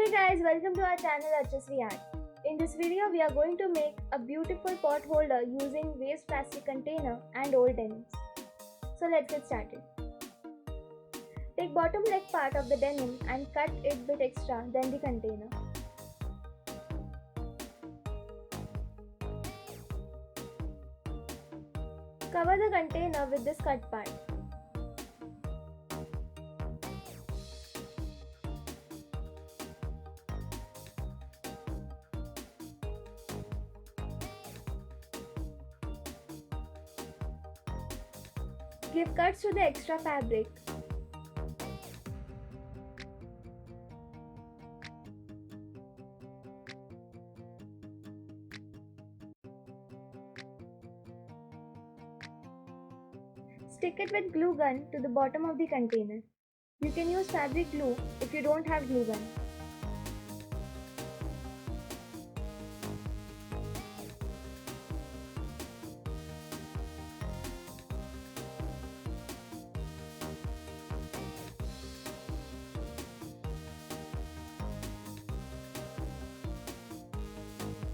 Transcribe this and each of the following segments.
Hey guys, welcome to our channel Archasvi Art. In this video, we are going to make a beautiful pot holder using waste plastic container and old denims. So let's get started. Take bottom leg part of the denim and cut it bit extra than the container. Cover the container with this cut part. Give cuts to the extra fabric. Stick it with glue gun to the bottom of the container. You can use fabric glue if you don't have glue gun.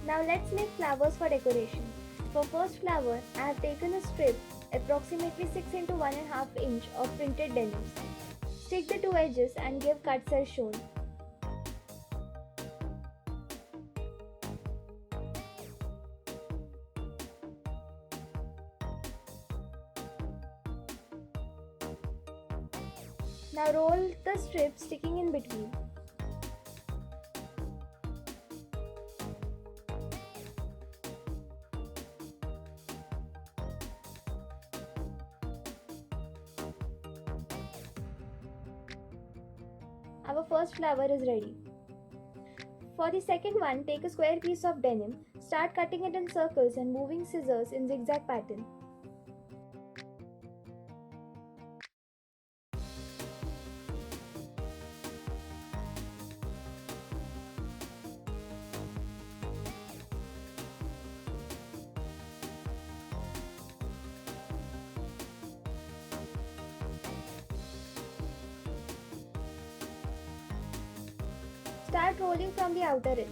Now let's make flowers for decoration. For first flower, I have taken a strip approximately 6 into 1.5 inch of printed denim. Stick the two edges and give cuts as shown. Now roll the strip sticking in between. Our first flower is ready. For the second one, take a square piece of denim, start cutting it in circles and moving scissors in zigzag pattern. Start rolling from the outer edge.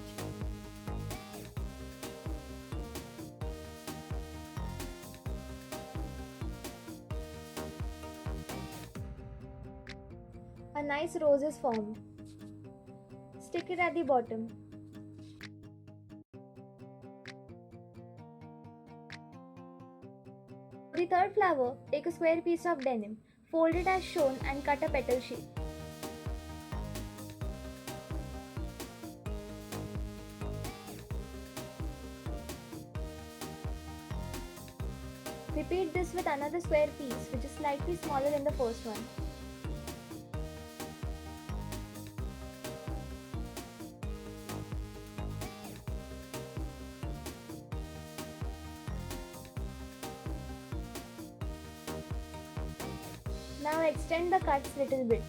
A nice rose is formed. Stick it at the bottom. For the third flower, take a square piece of denim, fold it as shown and cut a petal shape. Repeat this with another square piece which is slightly smaller than the first one. Now extend the cuts little bit.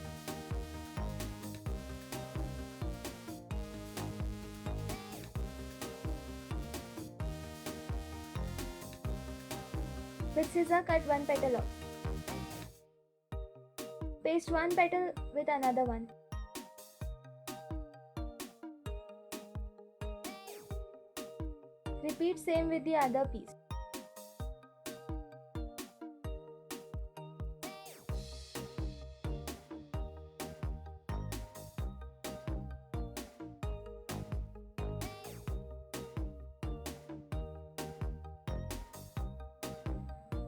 With scissor cut one petal off. Paste one petal with another one. Repeat same with the other piece.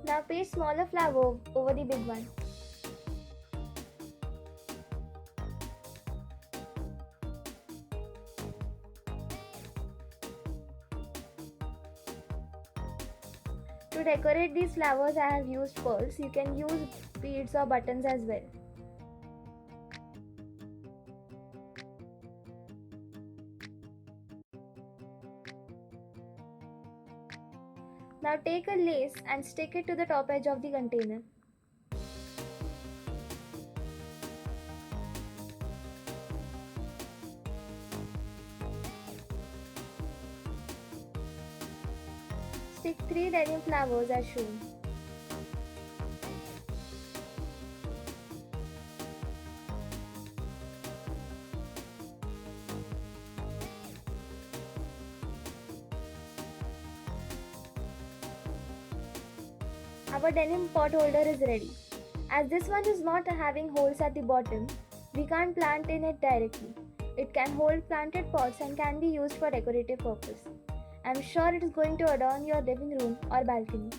Now paste smaller flower over the big one. To decorate these flowers, I have used pearls. You can use beads or buttons as well. Now take a lace and stick it to the top edge of the container. Stick 3 denim flowers as shown. Our denim pot holder is ready. As this one is not having holes at the bottom, we can't plant in it directly. It can hold planted pots and can be used for decorative purpose. I'm sure it is going to adorn your living room or balcony.